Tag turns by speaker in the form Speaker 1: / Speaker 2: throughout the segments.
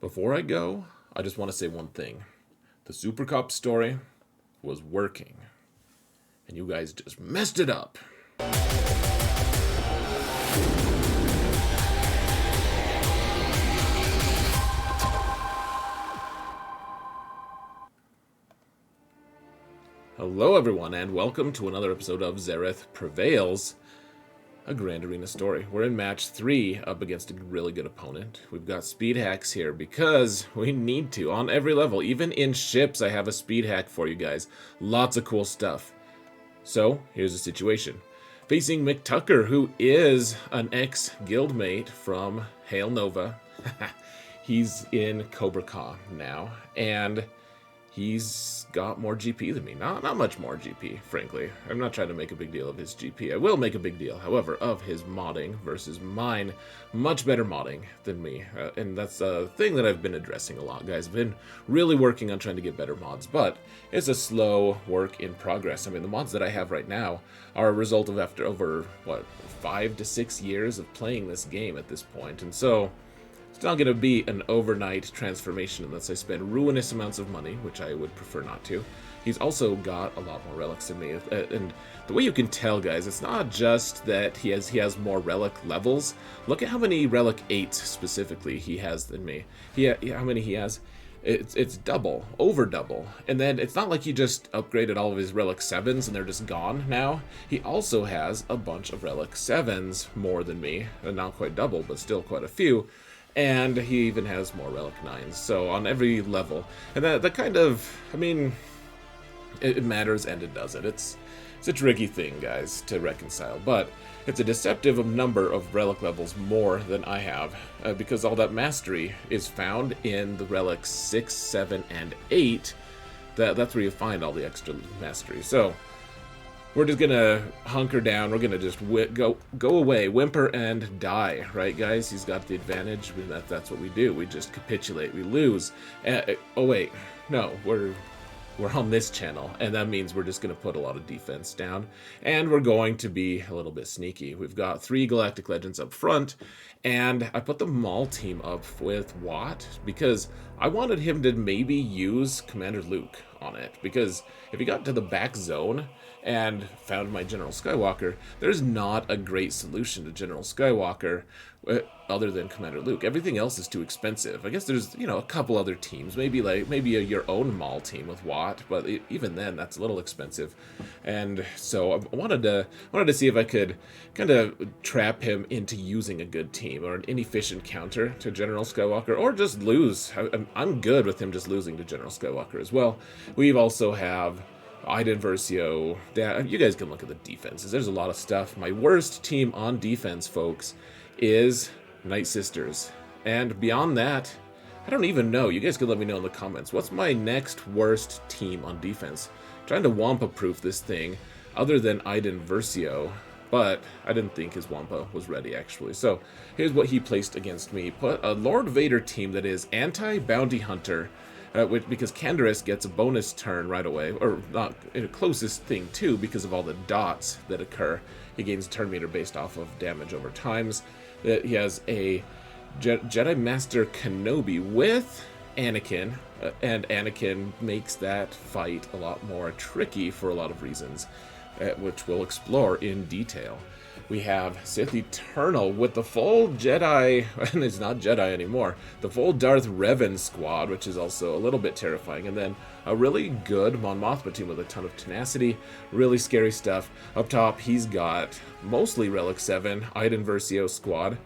Speaker 1: Before I go, I just want to say one thing. The Super Cup story was working, and you guys just messed it up. Hello everyone, and welcome to another episode of Xaereth Prevails, a Grand Arena story. We're in match 3 up against a really good opponent. We've got speed hacks here because we need to on every level. Even in ships, I have a speed hack for you guys. Lots of cool stuff. So, here's the situation. Facing McTucker, who is an ex-guildmate from Hail Nova. He's in Cobra Ka now, and he's got more GP than me. Not much more GP, frankly. I'm not trying to make a big deal of his GP. I will make a big deal, however, of his modding versus mine. Much better modding than me. And that's a thing that I've been addressing a lot, guys. I've been really working on trying to get better mods, but it's a slow work in progress. I mean, the mods that I have right now are a result of after over, 5 to 6 years of playing this game at this point. And so it's not going to be an overnight transformation unless I spend ruinous amounts of money, which I would prefer not to. He's also got a lot more relics than me. And the way you can tell, guys, it's not just that he has more relic levels. Look at how many relic 8s specifically he has than me. How many he has? It's double, over double. And then it's not like he just upgraded all of his relic 7s and they're just gone now. He also has a bunch of relic 7s more than me. And not quite double, but still quite a few. And he even has more relic 9s, so on every level. And that kind of, I mean, it matters and it doesn't. It's a tricky thing, guys, to reconcile, but it's a deceptive number of relic levels more than I have, because all that mastery is found in the relics 6, 7, and 8. That's where you find all the extra mastery. So we're just gonna hunker down. We're gonna just go away, whimper, and die, right, guys? He's got the advantage. That's what we do. We just capitulate. We lose. Oh wait, no, we're on this channel, and that means we're just gonna put a lot of defense down, and we're going to be a little bit sneaky. We've got 3 Galactic Legends up front, and I put the Maul team up with Watt because I wanted him to maybe use Commander Luke on it, because if he got to the back zone and found my General Skywalker, there's not a great solution to General Skywalker other than Commander Luke. Everything else is too expensive. I guess there's, a couple other teams, maybe your own Maul team with Watt, but even then that's a little expensive. And so I wanted to see if I could kind of trap him into using a good team or an inefficient counter to General Skywalker, or just lose. I'm good with him just losing to General Skywalker as well. We also have Iden Versio. You guys can look at the defenses. There's a lot of stuff. My worst team on defense, folks, is Night Sisters. And beyond that, I don't even know. You guys can let me know in the comments. What's my next worst team on defense? I'm trying to Wampa proof this thing other than Iden Versio, but I didn't think his Wampa was ready, actually. So here's what he placed against me. Put a Lord Vader team that is anti-bounty hunter, because Canderous gets a bonus turn right away, or not, closest thing too, because of all the dots that occur. He gains a turn meter based off of damage over times. He has a Jedi Master Kenobi with Anakin, and Anakin makes that fight a lot more tricky for a lot of reasons, which we'll explore in detail. We have Sith Eternal with the full Jedi, and it's not Jedi anymore, the full Darth Revan squad, which is also a little bit terrifying. And then a really good Mon Mothma team with a ton of tenacity, really scary stuff. Up top, he's got mostly Relic 7, Iden Versio squad.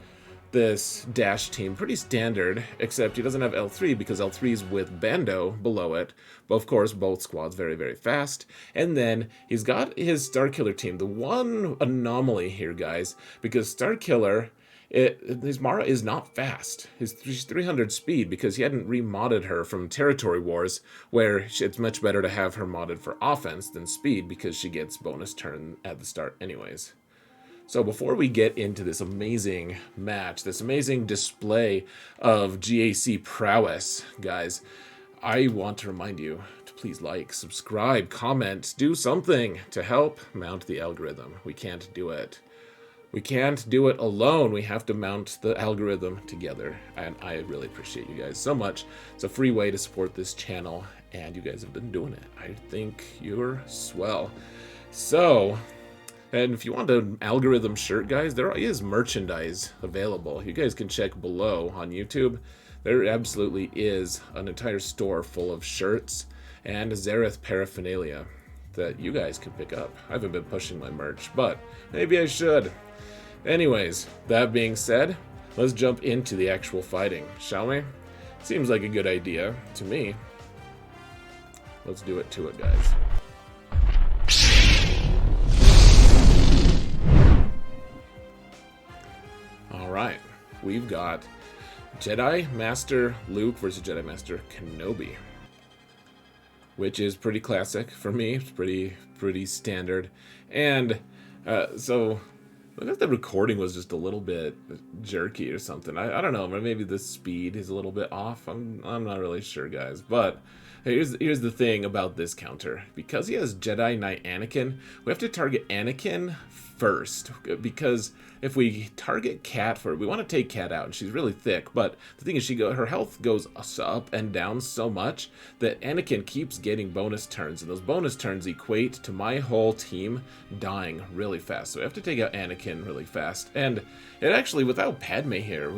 Speaker 1: This Dash team, pretty standard, except he doesn't have L3 because L3's with Bando below it. But of course, both squads very, very fast. And then he's got his Starkiller team. The one anomaly here, guys, because Starkiller, his Mara is not fast. She's 300 speed because he hadn't remodded her from Territory Wars, where it's much better to have her modded for offense than speed because she gets bonus turn at the start anyways. So before we get into this amazing match, this amazing display of GAC prowess, guys, I want to remind you to please like, subscribe, comment, do something to help mount the algorithm. We can't do it we can't do it alone. We have to mount the algorithm together. And I really appreciate you guys so much. It's a free way to support this channel, and you guys have been doing it. I think you're swell. So, and if you want an algorithm shirt, guys, there is merchandise available. You guys can check below on YouTube. There absolutely is an entire store full of shirts and Xaereth paraphernalia that you guys can pick up. I haven't been pushing my merch, but maybe I should. Anyways, that being said, let's jump into the actual fighting, shall we? Seems like a good idea to me. Let's do it to it, guys. Alright, we've got Jedi Master Luke versus Jedi Master Kenobi, which is pretty classic for me. It's pretty standard. And so I guess the recording was just a little bit jerky or something. I don't know. Maybe the speed is a little bit off. I'm not really sure, guys. But here's the thing about this counter. Because he has Jedi Knight Anakin, we have to target Anakin first, because if we target Kat for, we want to take Kat out, and she's really thick, but the thing is her health goes up and down so much that Anakin keeps getting bonus turns, and those bonus turns equate to my whole team dying really fast. So we have to take out Anakin really fast, and it actually, without Padme here,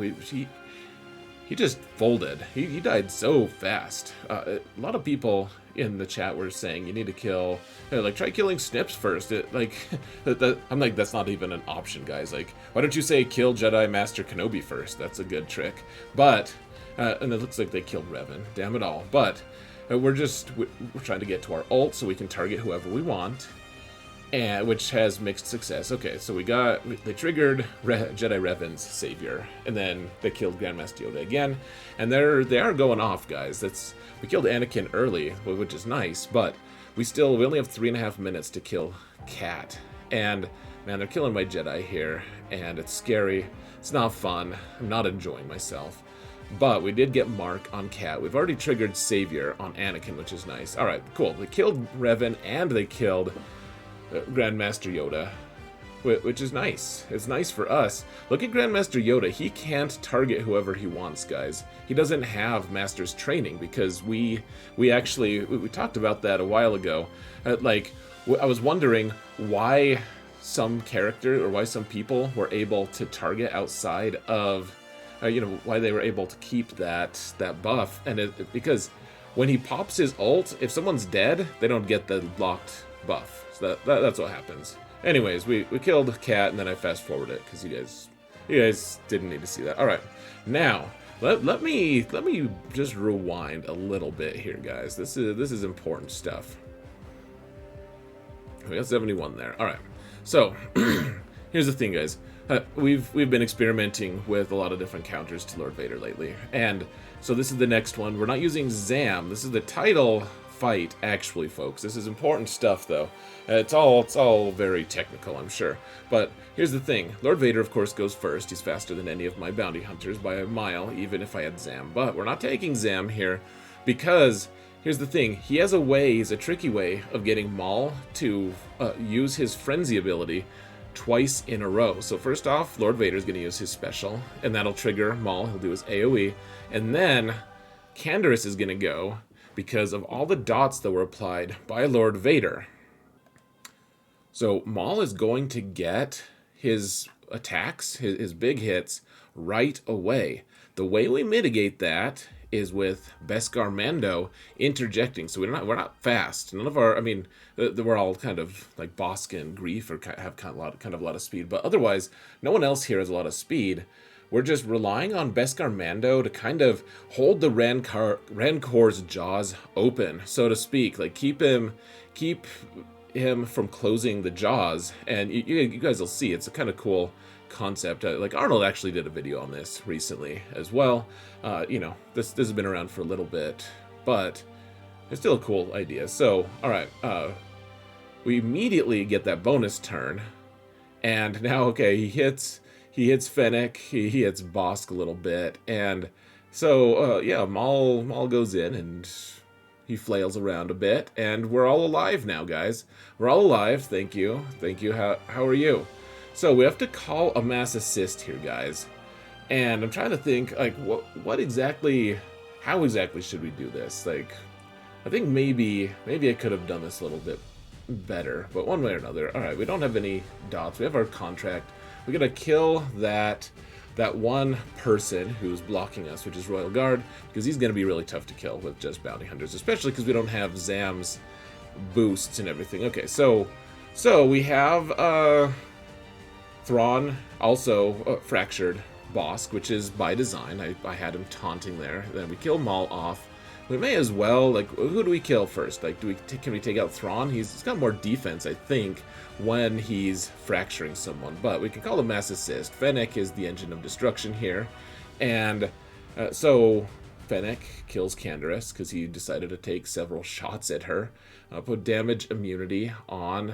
Speaker 1: he just folded. He died so fast. A lot of people in the chat were saying you need to kill, like, try killing Snips first. I'm like, that's not even an option, guys. Like, why don't you say kill Jedi Master Kenobi first? That's a good trick. But, and it looks like they killed Revan. Damn it all. But we're trying to get to our ult so we can target whoever we want. And which has mixed success. Okay, so they triggered Jedi Revan's savior, and then they killed Grandmaster Yoda again, and they are going off, guys. We killed Anakin early, which is nice, but we only have 3.5 minutes to kill Kat, and man, they're killing my Jedi here, and it's scary. It's not fun. I'm not enjoying myself. But we did get Mark on Kat. We've already triggered Savior on Anakin, which is nice. All right, cool. They killed Revan, and they killed Grandmaster Yoda, which is nice. It's nice for us. Look at Grandmaster Yoda. He can't target whoever he wants, guys. He doesn't have Master's training, because we talked about that a while ago. I was wondering why some character or why some people were able to target outside of, why they were able to keep that buff, and because when he pops his ult, if someone's dead, they don't get the locked buff. So that's what happens. Anyways, we killed Kat, and then I fast forwarded it because you guys didn't need to see that. All right, now let me just rewind a little bit here, guys. This is important stuff. We got 71 there. All right, so here's the thing, guys. We've been experimenting with a lot of different counters to Lord Vader lately, and so this is the next one. We're not using Zam. This is the title fight, actually, folks. This is important stuff, though. It's all very technical, I'm sure. But here's the thing. Lord Vader, of course, goes first. He's faster than any of my bounty hunters by a mile, even if I had Zam. But we're not taking Zam here, because here's the thing. He has a tricky way of getting Maul to use his frenzy ability twice in a row. So first off, Lord Vader's going to use his special, and that'll trigger Maul. He'll do his AoE. And then Canderous is going to go, because of all the dots that were applied by Lord Vader. So Maul is going to get his attacks, his big hits, right away. The way we mitigate that is with Beskar Mando interjecting. So we're not fast. None of our, we're all kind of like Bossk and Grief or have kind of a lot of speed, but otherwise, no one else here has a lot of speed. We're just relying on Beskar Mando to kind of hold the Rancor's jaws open, so to speak. Like keep him from closing the jaws, and you guys will see it's a kind of cool concept. Like Arnold actually did a video on this recently as well. This has been around for a little bit, but it's still a cool idea. So, all right, we immediately get that bonus turn, and now he hits Fennec, he hits Bossk a little bit, and so Maul goes in and he flails around a bit, and we're all alive now, guys. We're all alive. Thank you. How are you? So we have to call a mass assist here, guys. And I'm trying to think, like, what exactly, how exactly should we do this? Like, I think maybe I could have done this a little bit better, but one way or another. All right, we don't have any dots. We have our contract. We gotta kill that one person who's blocking us, which is Royal Guard, because he's gonna be really tough to kill with just bounty hunters, especially because we don't have Zam's boosts and everything. Okay, so we have Thrawn, also fractured Bosk, which is by design. I had him taunting there. Then we kill Maul off. We may as well, like, who do we kill first? Like, can we take out Thrawn? He's got more defense, I think, when he's fracturing someone. But we can call him mass assist. Fennec is the engine of destruction here. And so Fennec kills Canderous because he decided to take several shots at her. Put damage immunity on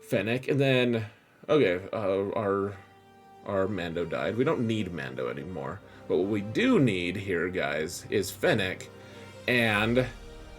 Speaker 1: Fennec. And then, okay, our Mando died. We don't need Mando anymore. But what we do need here, guys, is Fennec, and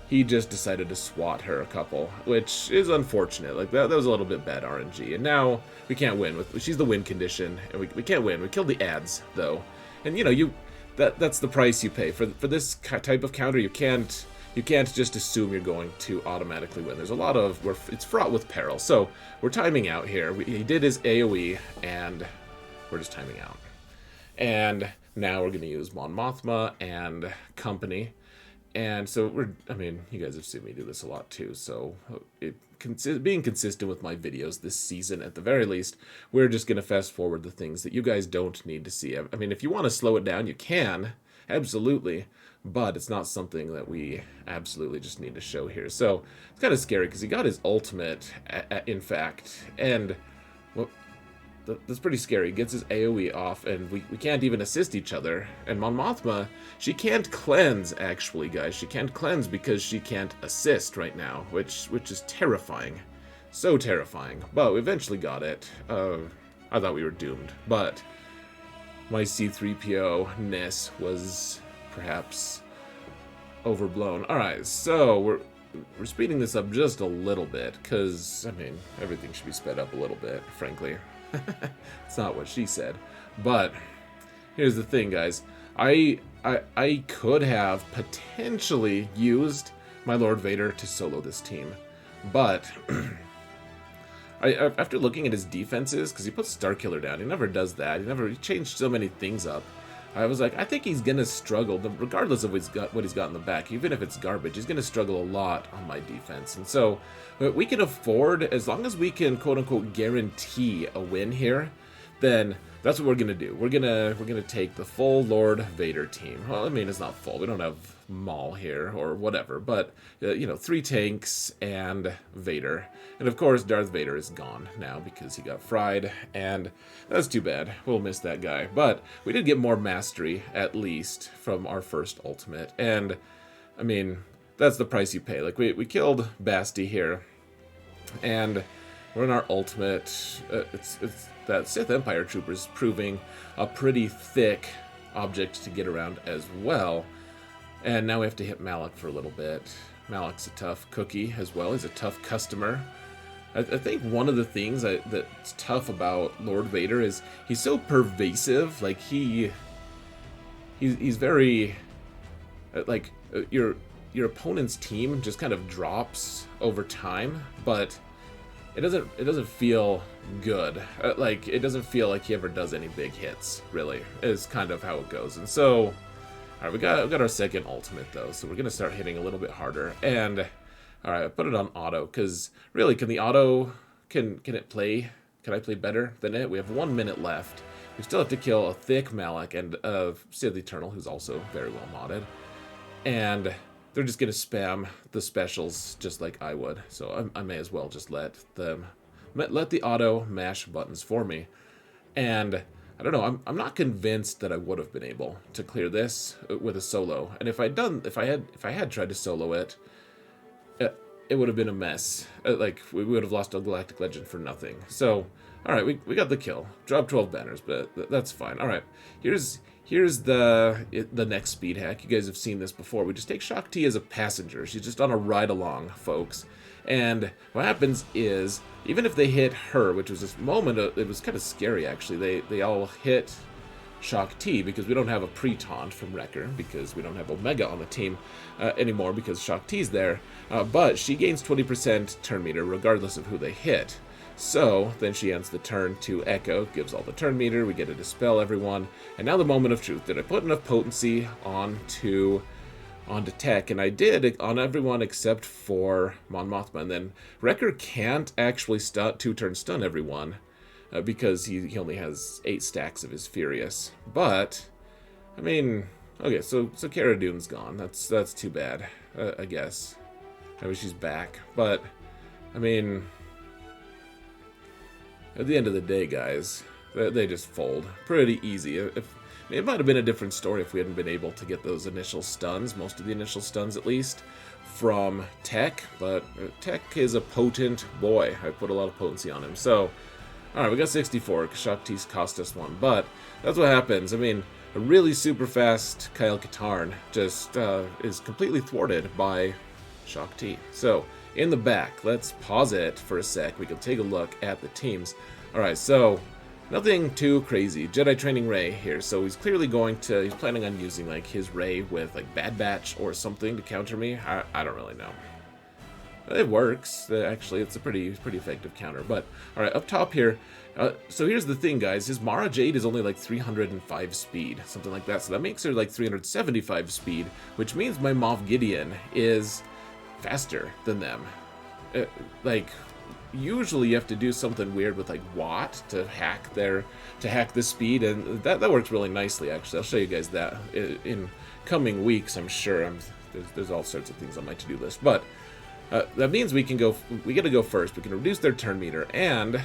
Speaker 1: he just decided to swat her a couple, which is unfortunate. Like, that was a little bit bad RNG, and now we can't win. She's the win condition, and we can't win. We killed the ads, though, and you know, that's the price you pay for this type of counter. You can't just assume you're going to automatically win. There's a lot of it's fraught with peril. So we're timing out here. He did his AOE, and we're just timing out, and now we're going to use Mon Mothma and company. And so I mean, you guys have seen me do this a lot too. So being consistent with my videos this season, at the very least, we're just going to fast forward the things that you guys don't need to see. I mean, if you want to slow it down, you can. Absolutely. But it's not something that we absolutely just need to show here. So it's kind of scary because he got his ultimate, in fact. And, well, that's pretty scary. He gets his AoE off, and we can't even assist each other. And Mon Mothma, she can't cleanse, actually, guys. She can't cleanse because she can't assist right now, which is terrifying. So terrifying. But we eventually got it. I thought we were doomed. But my C-3PO-ness was perhaps overblown. Alright, so we're speeding this up just a little bit, because, I mean, everything should be sped up a little bit, frankly. It's not what she said. But here's the thing, guys. I could have potentially used my Lord Vader to solo this team, but after looking at his defenses, because he puts Starkiller down, he never does that. He changed so many things up. I was like, I think he's gonna struggle, regardless of what he's got in the back. Even if it's garbage, he's gonna struggle a lot on my defense. And so we can afford, as long as we can quote unquote guarantee a win here, then that's what we're gonna do. We're gonna take the full Lord Vader team. Well, I mean, it's not full. We don't have Maul here or whatever, but you know, 3 tanks and Vader, and of course Darth Vader is gone now because he got fried, and that's too bad. We'll miss that guy. But we did get more mastery, at least, from our first ultimate, and I mean, that's the price you pay. Like, we killed Basti here, and we're in our ultimate. It's that Sith Empire Trooper is proving a pretty thick object to get around as well. And now we have to hit Malak for a little bit. Malak's a tough cookie as well. He's a tough customer. I think one of the things that's tough about Lord Vader is he's so pervasive. Like, he's very, like, your opponent's team just kind of drops over time, but it doesn't feel good. Like, it doesn't feel like he ever does any big hits, really, is kind of how it goes. And so, alright, we got our second ultimate, though, so we're going to start hitting a little bit harder. And, alright, I put it on auto, because, really, can the auto, can I play better than it? We have 1 minute left. We still have to kill a thick Malak and Sith Eternal, who's also very well modded. And they're just going to spam the specials just like I would. So I may as well just let the auto mash buttons for me. And I don't know, I'm not convinced that I would have been able to clear this with a solo. And if I had tried to solo it, it would have been a mess. Like, we would have lost a Galactic Legend for nothing. So, alright, we got the kill. Dropped 12 banners, but that's fine. Alright, here's the next speed hack. You guys have seen this before. We just take Shaak T as a passenger. She's just on a ride along, folks. And what happens is, even if they hit her, which was this moment, it was kind of scary actually. They all hit Shaak T because we don't have a pre-taunt from Wrecker, because we don't have Omega on the team anymore because Shaak T's there. But she gains 20% turn meter regardless of who they hit. So then she ends the turn to Echo, gives all the turn meter, we get to dispel everyone, and now the moment of truth. Did I put enough potency onto tech? And I did on everyone except for Mon Mothma. And then Wrecker can't actually two-turn stun everyone because he only has 8 stacks of his Furious. But I mean, okay, so Cara Dune's gone. That's too bad, I guess. Maybe she's back, but I mean, at the end of the day, guys, they just fold pretty easy. It might have been a different story if we hadn't been able to get those initial stuns, most of the initial stuns at least, from Tech, but Tech is a potent boy. I put a lot of potency on him. So, alright, we got 64, because Shaak T's cost us 1, but that's what happens. I mean, a really super fast Kyle Katarn just is completely thwarted by Shaak T. So, in the back, let's pause it for a sec. We can take a look at the teams. Alright, so nothing too crazy. Jedi training Rey here, so he's clearly he's planning on using like his Rey with like Bad Batch or something to counter me. I don't really know. It works. Actually, it's a pretty effective counter. But alright, up top here. So here's the thing, guys. His Mara Jade is only like 305 speed, something like that. So that makes her like 375 speed, which means my Moff Gideon is faster than them. Like, usually you have to do something weird with like Watt to hack the speed, and that works really nicely. Actually, I'll show you guys that in coming weeks. I'm sure. There's all sorts of things on my to-do list, but that means we get to go first. We can reduce their turn meter, and I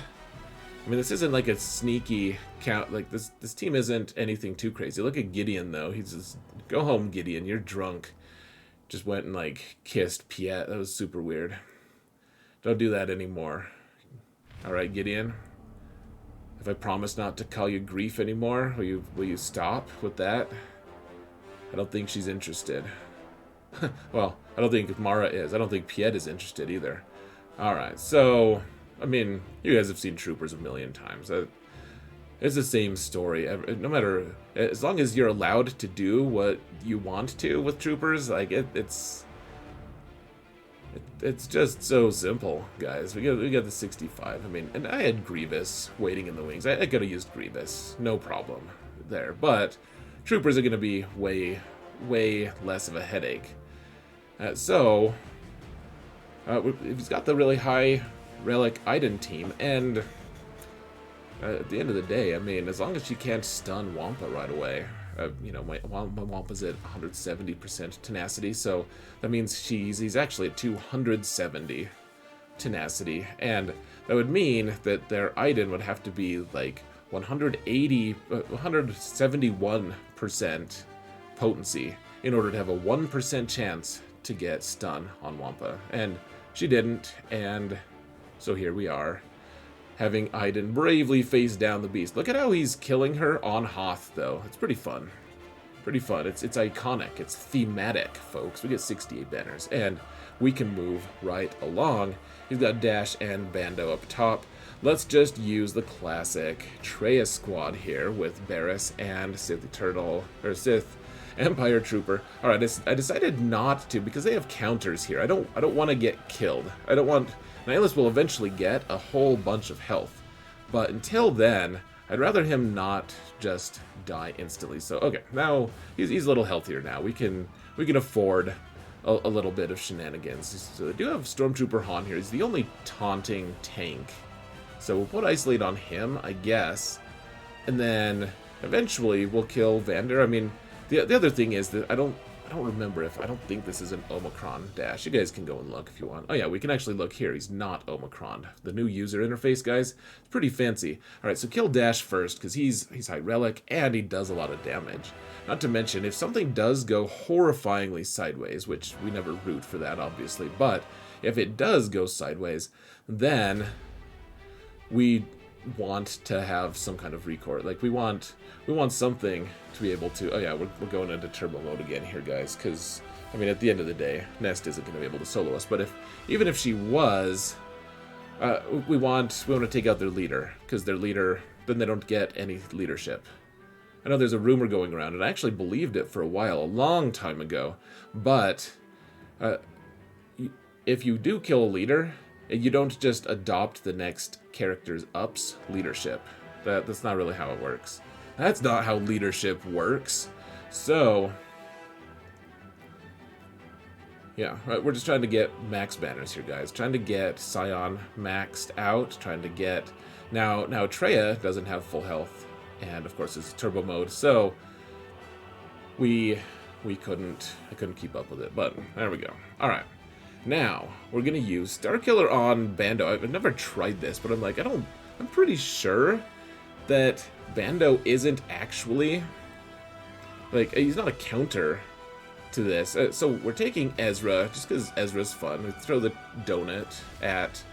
Speaker 1: mean, this isn't like a sneaky count. Like this team isn't anything too crazy. Look at Gideon though. He's just, go home, Gideon. You're drunk. Just went and like kissed Piet. That was super weird. Don't do that anymore. Alright, Gideon. If I promise not to call you Grief anymore, will you stop with that? I don't think she's interested. Well, I don't think Mara is. I don't think Piet is interested either. Alright, so I mean, you guys have seen Troopers a million times. It's the same story. No matter, as long as you're allowed to do what you want to with Troopers, like it's just so simple, guys. We got the 65. I mean, and I had Grievous waiting in the wings. I could have used Grievous, no problem there. But Troopers are going to be way less of a headache. So he's got the really high relic Iden team, and at the end of the day, I mean, as long as she can't stun Wampa right away, you know, my Wampa's at 170% tenacity, so that means he's actually at 270 tenacity, and that would mean that their Iden would have to be like 171% potency in order to have a 1% chance to get stun on Wampa, and she didn't, and so here we are, having Iden bravely face down the beast. Look at how he's killing her on Hoth, though. It's pretty fun. Pretty fun. It's iconic. It's thematic, folks. We get 68 banners, and we can move right along. He's got Dash and Bando up top. Let's just use the classic Traya squad here with Barriss and Sith Empire Trooper. All right, I decided not to because they have counters here. I don't want to get killed. I don't want. Nihilus will eventually get a whole bunch of health, but until then, I'd rather him not just die instantly. So okay, now he's a little healthier now. We can afford a little bit of shenanigans. So I do have Stormtrooper Han here. He's the only taunting tank, so we'll put Isolate on him, I guess, and then eventually we'll kill Vander. I mean, the other thing is that I don't remember I don't think this is an Omicron dash. You guys can go and look if you want. Oh yeah, we can actually look here. He's not Omicron. The new user interface, guys, it's pretty fancy. All right, so kill Dash first because he's high relic and he does a lot of damage. Not to mention, if something does go horrifyingly sideways, which we never root for that, obviously, but if it does go sideways, then we want to have some kind of recourt. Like, we want something to be able to... Oh, yeah, we're going into turbo mode again here, guys, because, I mean, at the end of the day, Nest isn't going to be able to solo us. But even if she was, we want to take out their leader, because their leader... Then they don't get any leadership. I know there's a rumor going around, and I actually believed it for a while, a long time ago. But if you do kill a leader, you don't just adopt the next character's up's leadership. That's not really how it works. That's not how leadership works. So, yeah, we're just trying to get max banners here, guys. Trying to get Scion maxed out. Trying to get... Now Traya doesn't have full health. And, of course, it's turbo mode. So, I couldn't keep up with it. But, there we go. Alright. Now, we're going to use Starkiller on Bando. I've never tried this, but I'm like, I'm pretty sure that Bando isn't actually, like, he's not a counter to this. So we're taking Ezra, just because Ezra's fun. We throw the donut at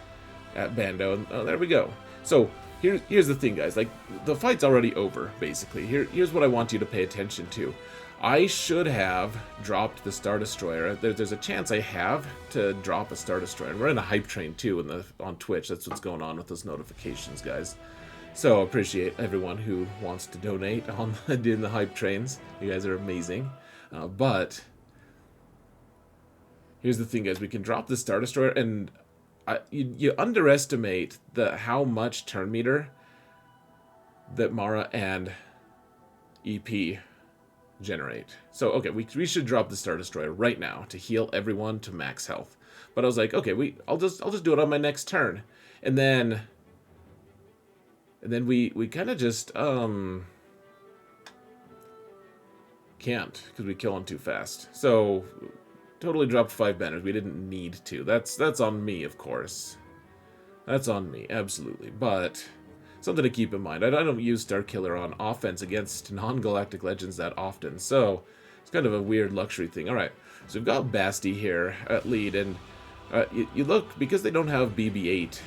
Speaker 1: Bando, and oh, there we go. So, here's the thing, guys. Like, the fight's already over, basically. Here's what I want you to pay attention to. I should have dropped the Star Destroyer. There's a chance I have to drop a Star Destroyer. And we're in a hype train, too, on Twitch. That's what's going on with those notifications, guys. So, appreciate everyone who wants to donate in the hype trains. You guys are amazing. But, here's the thing, guys. We can drop the Star Destroyer, and you underestimate how much turn meter that Mara and EP generate. So, okay, we should drop the Star Destroyer right now to heal everyone to max health. But I was like, okay, I'll just do it on my next turn. And then we kind of just can't, because we kill him too fast. So totally dropped 5 banners. We didn't need to. That's on me, of course. That's on me, absolutely. But something to keep in mind. I don't use Starkiller on offense against non-Galactic Legends that often, so it's kind of a weird luxury thing. Alright, so we've got Basti here at lead, and you look, because they don't have BB-8,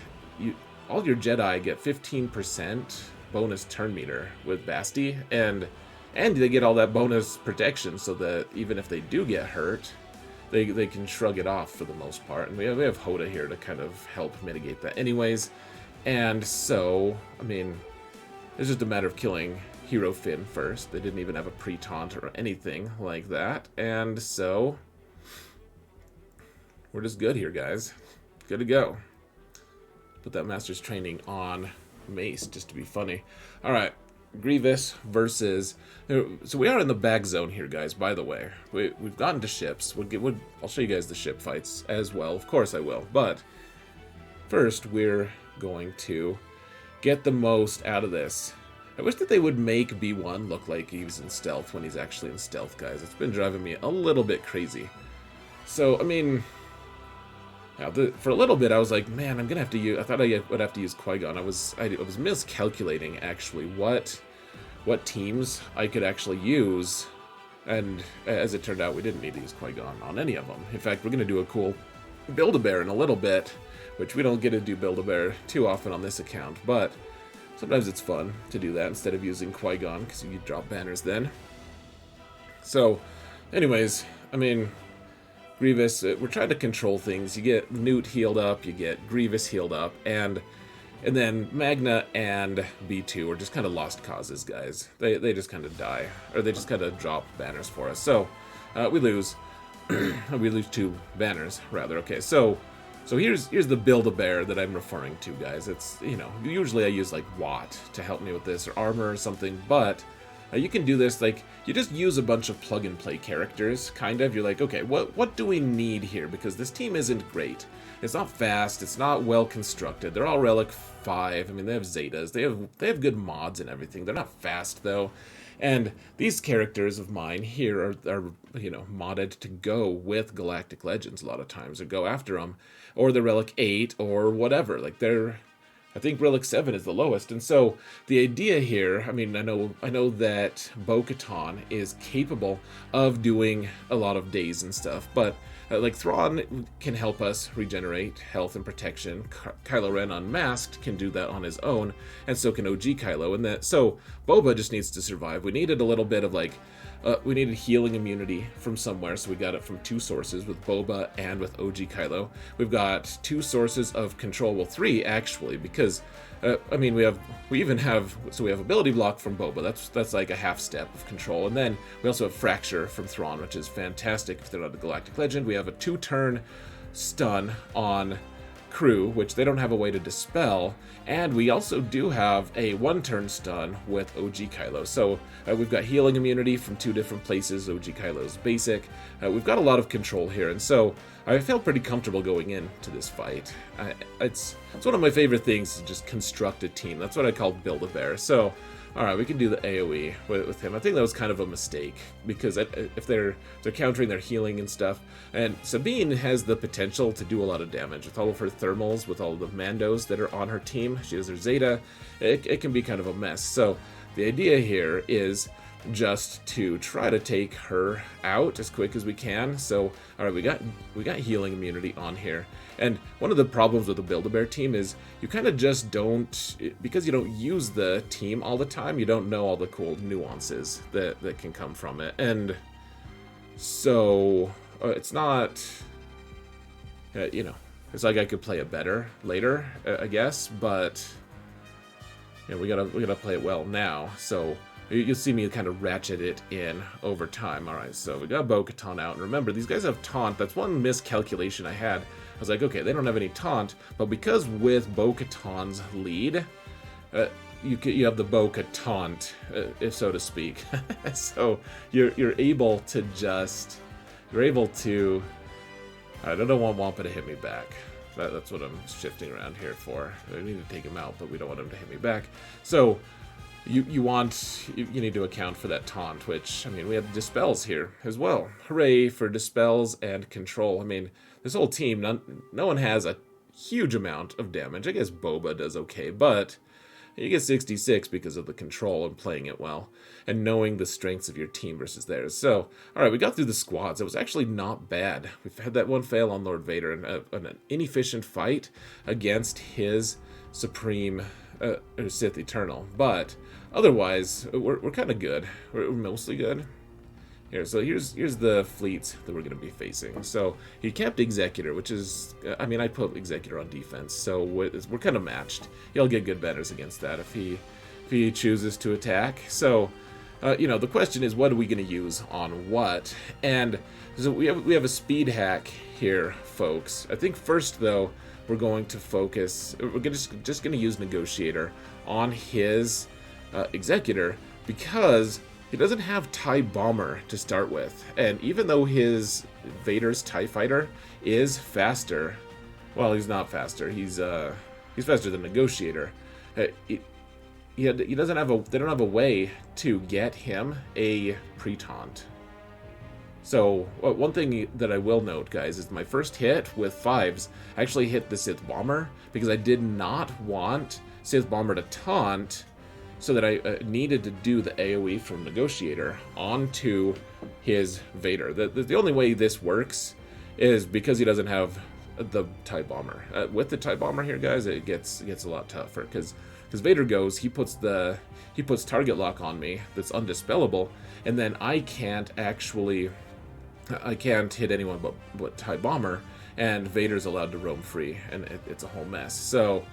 Speaker 1: all your Jedi get 15% bonus turn meter with Basti, and they get all that bonus protection, so that even if they do get hurt, they can shrug it off for the most part. And we have Hoda here to kind of help mitigate that anyways. And so, I mean, it's just a matter of killing Hero Finn first. They didn't even have a pre-taunt or anything like that. And so, we're just good here, guys. Good to go. Put that Master's Training on Mace, just to be funny. Alright, Grievous versus... So we are in the bag zone here, guys, by the way. We've gotten to ships. I'll show you guys the ship fights as well. Of course I will. But first, we're going to get the most out of this. I wish that they would make B1 look like he's in stealth when he's actually in stealth, guys. It's been driving me a little bit crazy. So, I mean, yeah, for a little bit I was like, man, I'm gonna have to use... I thought I would have to use Qui-Gon. I was miscalculating, actually, what teams I could actually use. And as it turned out, we didn't need to use Qui-Gon on any of them. In fact, we're gonna do a cool Build-A-Bear in a little bit, which we don't get to do Build-A-Bear too often on this account, but sometimes it's fun to do that instead of using Qui-Gon, because you drop banners then. So, anyways, I mean, Grievous, we're trying to control things. You get Nute healed up, you get Grievous healed up, and then Magna and B2 are just kind of lost causes, guys. They just kind of die, or they just kind of drop banners for us. So, we lose. We lose 2 banners, rather. Okay, so here's the Build-A-Bear that I'm referring to, guys. It's, you know, usually I use, like, Watt to help me with this, or Armor or something, but you can do this, like, you just use a bunch of plug-and-play characters, kind of. You're like, okay, what do we need here? Because this team isn't great. It's not fast, it's not well-constructed. They're all Relic 5. I mean, they have Zetas. They have good mods and everything. They're not fast, though. And these characters of mine here are you know, modded to go with Galactic Legends a lot of times, or go after them, or the Relic 8, or whatever. Like, they're I think Relic 7 is the lowest. And so the idea here, I mean, I know that Bo-Katan is capable of doing a lot of days and stuff, but like Thrawn can help us regenerate health and protection. Kylo Ren Unmasked can do that on his own, and so can OG Kylo. And that so Boba just needs to survive. We needed a little bit of like we needed healing immunity from somewhere, so we got it from two sources, with Boba and with OG Kylo. We've got two sources of control, well, three actually, because I mean, we have ability block from Boba. That's like a half step of control, and then we also have fracture from Thrawn, which is fantastic if they're not a Galactic Legend. We have a 2-turn stun on crew, which they don't have a way to dispel, and we also do have a 1-turn stun with OG Kylo. So we've got healing immunity from two different places. OG Kylo's basic. We've got a lot of control here, and so I felt pretty comfortable going into this fight. It's one of my favorite things to just construct a team. That's what I call Build-A-Bear. So, alright, we can do the AoE with him. I think that was kind of a mistake, because if they're countering their healing and stuff, and Sabine has the potential to do a lot of damage with all of her thermals, with all of the Mandos that are on her team. She has her Zeta. It can be kind of a mess. So the idea here is just to try to take her out as quick as we can. So, all right, we got healing immunity on here. And one of the problems with the Build-A-Bear team is you kind of just don't, because you don't use the team all the time, you don't know all the cool nuances that can come from it. And so it's not, you know, it's like I could play it better later, I guess, but you know, we gotta play it well now. So you'll see me kind of ratchet it in over time. All right, so we got Bo-Katan out. And remember, these guys have taunt. That's one miscalculation I had. I was like, okay, they don't have any taunt. But because with Bo-Katan's lead, you have the Bo-Katan, if so to speak. So you're able to just... You're able to... I don't want Wampa to hit me back. That's what I'm shifting around here for. I need to take him out, but we don't want him to hit me back. So... You need to account for that taunt, which, I mean, we have dispels here as well. Hooray for dispels and control. I mean, this whole team, no one has a huge amount of damage. I guess Boba does okay, but you get 66 because of the control and playing it well, and knowing the strengths of your team versus theirs. So, alright, we got through the squads. It was actually not bad. We've had that one fail on Lord Vader, and an inefficient fight against his Supreme Sith Eternal, but otherwise we're kind of good. We're mostly good. Here, so here's the fleets that we're going to be facing. So he kept Executor, which is, I mean, I put Executor on defense, so we're kind of matched. He'll get good banners against that if he chooses to attack. So you know, the question is, what are we going to use on what? And so we have a speed hack here, folks. I think first though, we're going to focus, we're just going to use Negotiator on his Executor, because he doesn't have TIE Bomber to start with. And even though his Vader's TIE Fighter is faster, well, he's not faster, he's faster than Negotiator. He doesn't have they don't have a way to get him a pre-taunt. So, one thing that I will note, guys, is my first hit with 5s actually hit the Sith Bomber, because I did not want Sith Bomber to taunt, so that I needed to do the AoE from Negotiator onto his Vader. The only way this works is because he doesn't have the TIE Bomber. With the TIE Bomber here, guys, it gets a lot tougher, because Vader goes, he puts target lock on me that's undispellable, and then I can't hit anyone but TIE Bomber, and Vader's allowed to roam free, and it's a whole mess. So,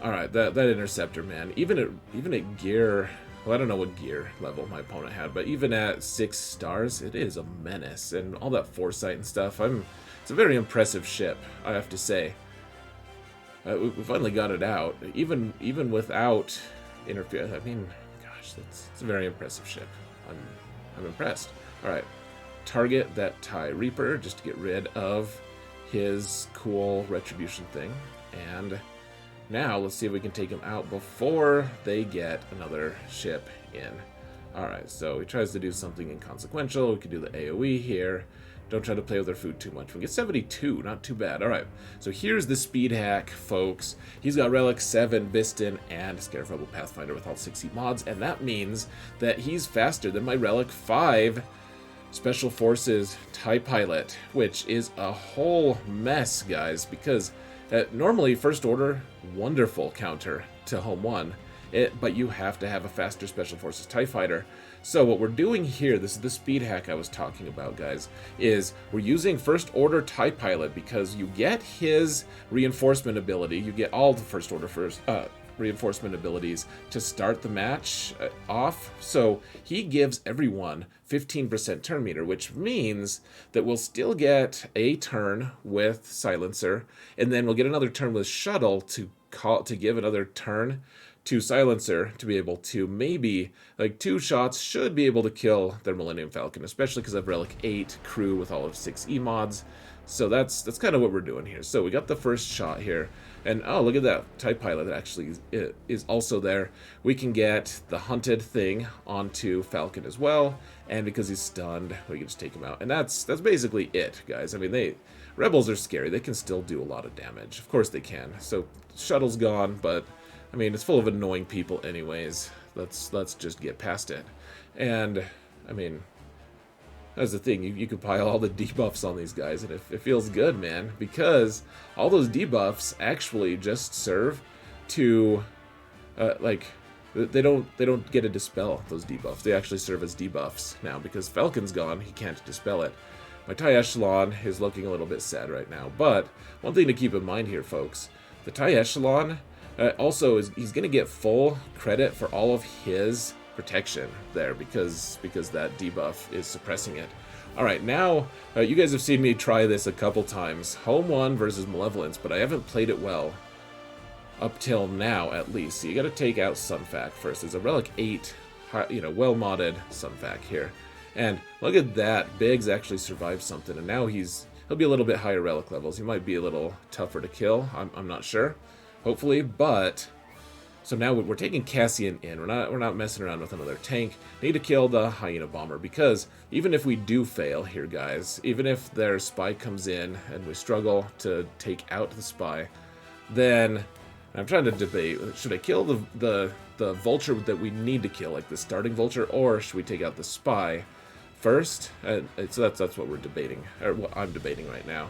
Speaker 1: alright, that Interceptor, man, even at gear, well, I don't know what gear level my opponent had, but even at 6 stars, it is a menace, and all that foresight and stuff. It's a very impressive ship, I have to say. We finally got it out, even without interference. I mean, gosh, it's a very impressive ship. I'm impressed. All right, target that TIE Reaper just to get rid of his cool retribution thing, and now let's see if we can take him out before they get another ship in. All right, so he tries to do something inconsequential. We can do the AoE here. don't try to play with their food too much. We get 72, not too bad. All right, so here's the speed hack, folks. He's got Relic 7, Biston, and Xaereth Rebel Pathfinder with all 60 mods, and that means that he's faster than my Relic 5 Special Forces TIE Pilot, which is a whole mess, guys, because normally First Order, wonderful counter to Home 1, but you have to have a faster Special Forces TIE Fighter. So what we're doing here, this is the speed hack I was talking about, guys, is we're using First Order TIE Pilot because you get his reinforcement ability, you get all the First Order reinforcement abilities to start the match off. So he gives everyone 15% turn meter, which means that we'll still get a turn with Silencer, and then we'll get another turn with Shuttle to give another turn to Silencer to be able to maybe, like, 2 shots should be able to kill their Millennium Falcon, especially because I have Relic 8 crew with all of 6 E mods. So that's kind of what we're doing here. So we got the first shot here, and oh, look at that TIE Pilot that actually is also there. We can get the hunted thing onto Falcon as well, and because he's stunned, we can just take him out. And that's basically it, guys. I mean, Rebels are scary. They can still do a lot of damage. Of course they can. So Shuttle's gone, but I mean, it's full of annoying people anyways. Let's just get past it. And I mean, that's the thing. You can pile all the debuffs on these guys, and it feels good, man, because all those debuffs actually just serve to, like, they don't get to dispel those debuffs. They actually serve as debuffs now because Falcon's gone. He can't dispel it. My TIE Echelon is looking a little bit sad right now, but one thing to keep in mind here, folks, the TIE Echelon also he's going to get full credit for all of his protection there because that debuff is suppressing it. All right, now you guys have seen me try this a couple times, Home 1 versus Malevolence, but I haven't played it well up till now, at least. So you got to take out Sunfac first. There's a Relic 8, well modded Sunfac here, and look at that. Biggs actually survived something, and now he'll be a little bit higher Relic levels. He might be a little tougher to kill. I'm not sure. Hopefully, but so now we're taking Cassian in. We're not messing around with another tank. Need to kill the Hyena Bomber because even if we do fail here, guys, even if their spy comes in and we struggle to take out the spy, then I'm trying to debate: should I kill the vulture that we need to kill, like the starting vulture, or should we take out the spy first? So that's what we're debating, or what I'm debating right now.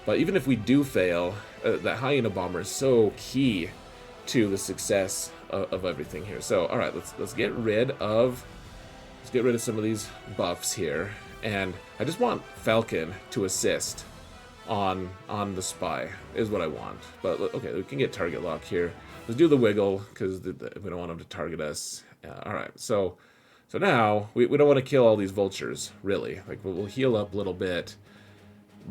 Speaker 1: But even if we do fail, that Hyena Bomber is so key to the success of everything here. So, all right, let's get rid of some of these buffs here, and I just want Falcon to assist on the spy is what I want. But okay, we can get target lock here. Let's do the wiggle because we don't want him to target us. All right, so now we don't want to kill all these vultures really. Like we'll heal up a little bit.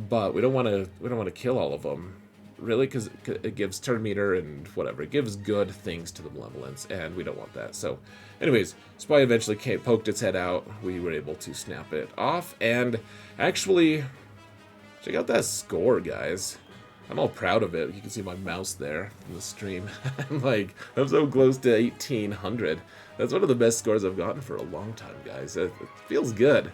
Speaker 1: But we don't want to kill all of them, really, because it gives turn meter and whatever. It gives good things to the Malevolence, and we don't want that. So, anyways, Spy eventually poked its head out. We were able to snap it off, and actually, check out that score, guys. I'm all proud of it. You can see my mouse there in the stream. I'm so close to 1800. That's one of the best scores I've gotten for a long time, guys. It feels good.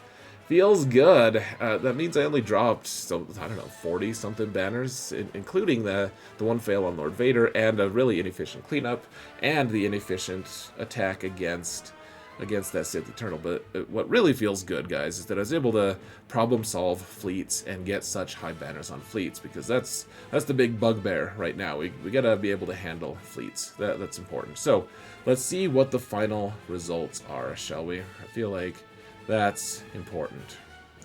Speaker 1: Feels good. That means I only dropped, I don't know, 40-something banners, including the one fail on Lord Vader, and a really inefficient cleanup, and the inefficient attack against that Sith Eternal. But what really feels good, guys, is that I was able to problem-solve fleets and get such high banners on fleets, because that's the big bugbear right now. We gotta be able to handle fleets. That's important. So, let's see what the final results are, shall we? I feel like that's important.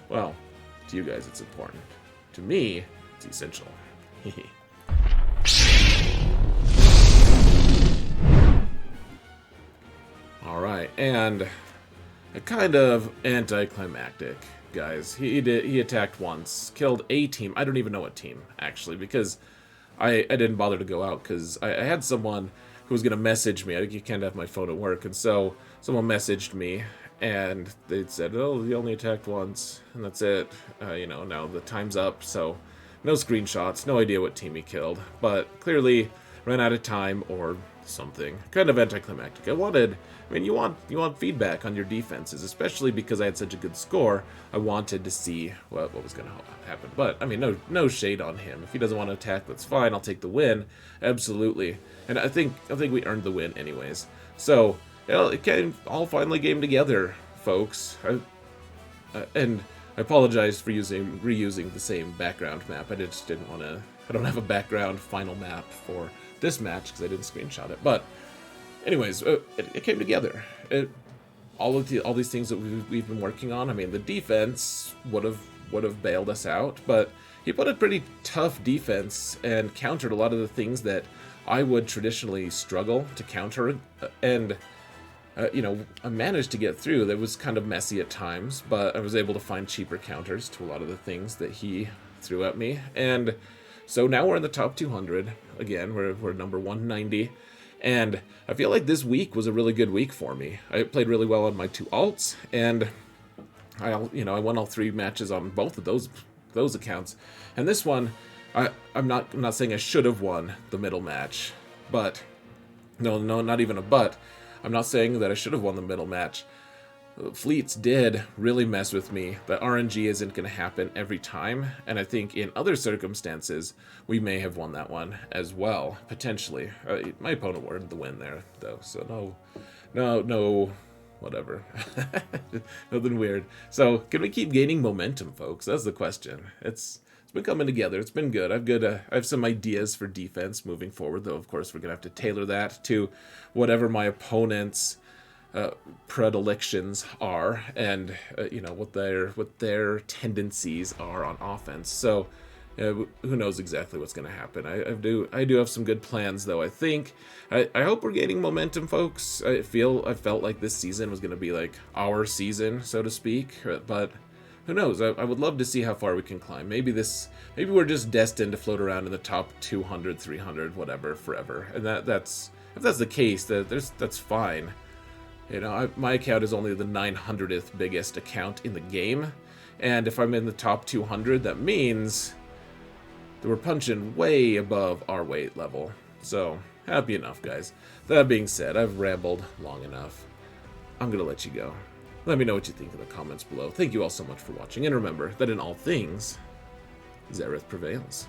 Speaker 1: Well, to you guys it's important. To me, it's essential. Alright, and a kind of anticlimactic, guys. He attacked once, killed a team. I don't even know what team, actually, because I didn't bother to go out, because I had someone who was going to message me. You can't have my phone at work, and so someone messaged me, and they said, oh, he only attacked once, and that's it. Now the time's up, so no screenshots, no idea what team he killed. But clearly, ran out of time or something. Kind of anticlimactic. I mean, you want feedback on your defenses, especially because I had such a good score. I wanted to see what was going to happen. But, I mean, no shade on him. If he doesn't want to attack, that's fine. I'll take the win. Absolutely. And I think we earned the win anyways. So, it all finally came together, folks. And I apologize for reusing the same background map. I just didn't want to... I don't have a background final map for this match because I didn't screenshot it. But anyways, it came together. All these things that we've been working on. I mean, the defense would have bailed us out, but he put a pretty tough defense and countered a lot of the things that I would traditionally struggle to counter. And I managed to get through. That was kind of messy at times, but I was able to find cheaper counters to a lot of the things that he threw at me. And so now we're in the top 200 again. We're number 190, and I feel like this week was a really good week for me. I played really well on my 2 alts, and I won all 3 matches on both of those accounts. And this one, I'm not saying I should have won the middle match, but no, not even a but. I'm not saying that I should have won the middle match. Fleets did really mess with me. The RNG isn't going to happen every time, and I think in other circumstances, we may have won that one as well, potentially. My opponent wanted the win there, though, so no, whatever. Nothing weird. So, can we keep gaining momentum, folks? That's the question. It's been coming together. It's been good. I have some ideas for defense moving forward, though, of course, we're going to have to tailor that to whatever my opponent's predilections are, and what their tendencies are on offense. So who knows exactly what's going to happen. I do have some good plans, though. I hope we're gaining momentum, folks. I felt like this season was going to be like our season, so to speak, but who knows? I would love to see how far we can climb. Maybe we're just destined to float around in the top 200, 300, whatever, forever. And if that's the case, that's fine. My account is only the 900th biggest account in the game, and if I'm in the top 200, that means that we're punching way above our weight level. So, happy enough, guys. That being said, I've rambled long enough. I'm gonna let you go. Let me know what you think in the comments below. Thank you all so much for watching, and remember that in all things, Xaereth prevails.